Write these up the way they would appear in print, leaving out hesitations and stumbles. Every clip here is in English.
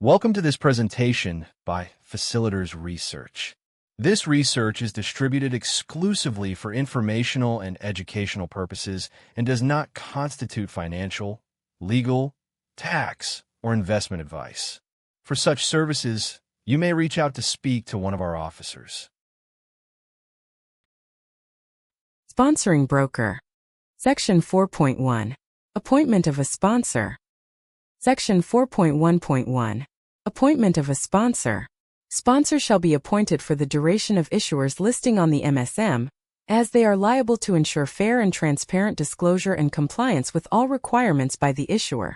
Welcome to this presentation by Facilitators Research. This research is distributed exclusively for informational and educational purposes and does not constitute financial, legal, tax, or investment advice. For such services, you may reach out to speak to one of our officers. Sponsoring broker. Section 4.1. Appointment of a sponsor. Section 4.1.1. Appointment of a sponsor. Sponsor shall be appointed for the duration of issuers listing on the MSM, as they are liable to ensure fair and transparent disclosure and compliance with all requirements by the issuer.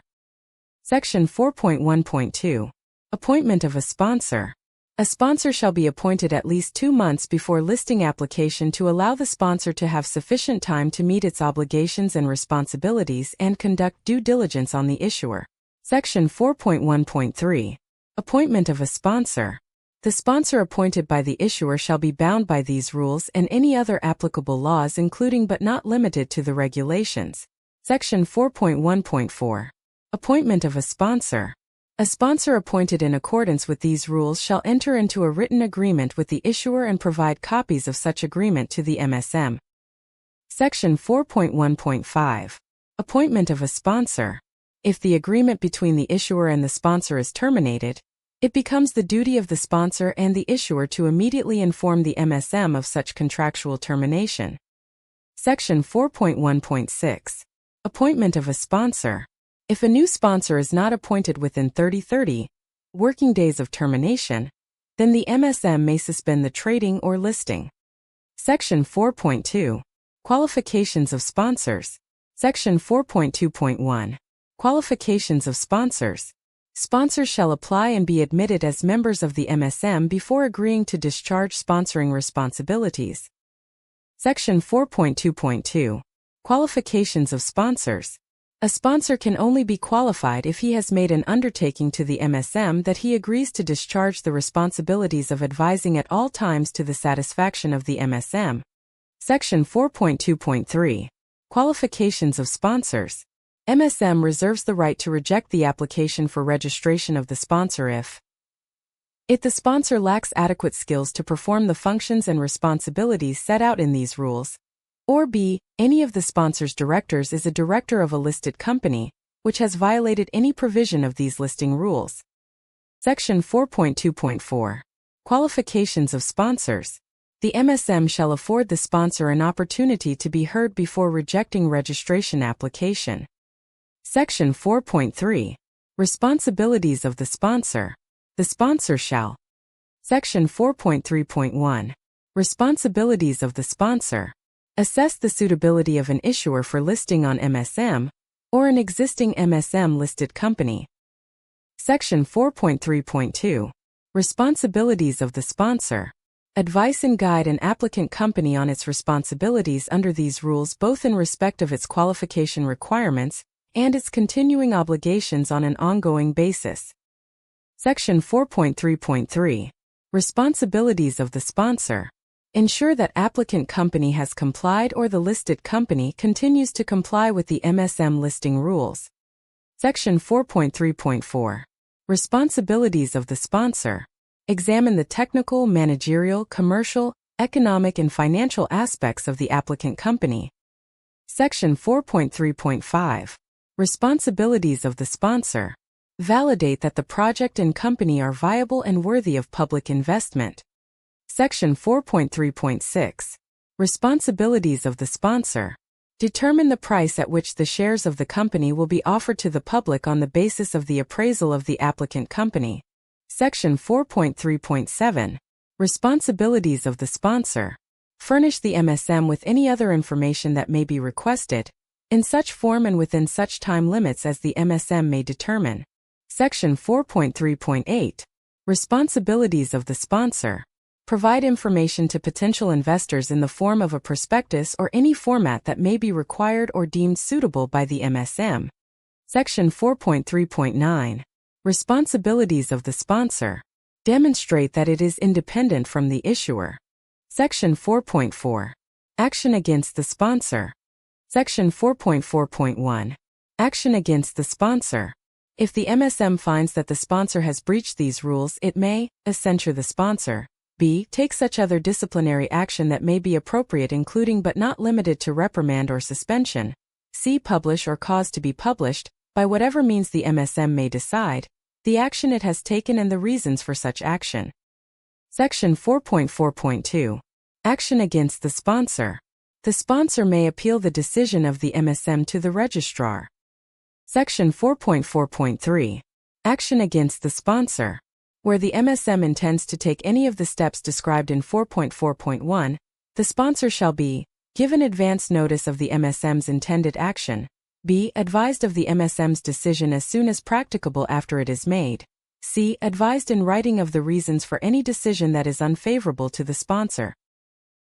Section 4.1.2. Appointment of a sponsor. A sponsor shall be appointed at least 2 months before listing application to allow the sponsor to have sufficient time to meet its obligations and responsibilities and conduct due diligence on the issuer. Section 4.1.3. Appointment of a sponsor. The sponsor appointed by the issuer shall be bound by these rules and any other applicable laws including but not limited to the regulations. Section 4.1.4. Appointment of a sponsor. A sponsor appointed in accordance with these rules shall enter into a written agreement with the issuer and provide copies of such agreement to the MSM. Section 4.1.5. Appointment of a sponsor. If the agreement between the issuer and the sponsor is terminated, it becomes the duty of the sponsor and the issuer to immediately inform the MSM of such contractual termination. Section 4.1.6. Appointment of a sponsor. If a new sponsor is not appointed within 30 working days of termination, then the MSM may suspend the trading or listing. Section 4.2. Qualifications of sponsors. Section 4.2.1. Qualifications of sponsors. Sponsors shall apply and be admitted as members of the MSM before agreeing to discharge sponsoring responsibilities. Section 4.2.2. Qualifications of sponsors. A sponsor can only be qualified if he has made an undertaking to the MSM that he agrees to discharge the responsibilities of advising at all times to the satisfaction of the MSM. Section 4.2.3. Qualifications of sponsors. MSM reserves the right to reject the application for registration of the sponsor if the sponsor lacks adequate skills to perform the functions and responsibilities set out in these rules, or b. any of the sponsor's directors is a director of a listed company, which has violated any provision of these listing rules. Section 4.2.4. Qualifications of sponsors. The MSM shall afford the sponsor an opportunity to be heard before rejecting registration application. Section 4.3. Responsibilities of the sponsor. The sponsor shall. Section 4.3.1. Responsibilities of the sponsor. Assess the suitability of an issuer for listing on MSM or an existing MSM listed company. Section 4.3.2. Responsibilities of the sponsor. Advise and guide an applicant company on its responsibilities under these rules both in respect of its qualification requirements and its continuing obligations on an ongoing basis. Section 4.3.3. Responsibilities of the sponsor. Ensure that applicant company has complied or the listed company continues to comply with the MSM listing rules. Section 4.3.4. Responsibilities of the sponsor. Examine the technical, managerial, commercial, economic and financial aspects of the applicant company. Section 4.3.5. Responsibilities of the sponsor. Validate that the project and company are viable and worthy of public investment. Section 4.3.6. Responsibilities of the sponsor. Determine the price at which the shares of the company will be offered to the public on the basis of the appraisal of the applicant company. Section 4.3.7. Responsibilities of the sponsor. Furnish the MSM with any other information that may be requested, in such form and within such time limits as the MSM may determine. Section 4.3.8. Responsibilities of the sponsor. Provide information to potential investors in the form of a prospectus or any format that may be required or deemed suitable by the MSM. Section 4.3.9. Responsibilities of the sponsor. Demonstrate that it is independent from the issuer. Section 4.4. Action against the sponsor. Section 4.4.1. Action against the sponsor. If the MSM finds that the sponsor has breached these rules, it may a. Censure the sponsor, b. Take such other disciplinary action that may be appropriate, including but not limited to reprimand or suspension, c. Publish or cause to be published, by whatever means the MSM may decide, the action it has taken and the reasons for such action. Section 4.4.2. Action against the sponsor. The sponsor may appeal the decision of the MSM to the registrar. Section 4.4.3. Action against the sponsor. Where the MSM intends to take any of the steps described in 4.4.1, the sponsor shall be given advance notice of the MSM's intended action, b. Advised of the MSM's decision as soon as practicable after it is made, c. Advised in writing of the reasons for any decision that is unfavorable to the sponsor,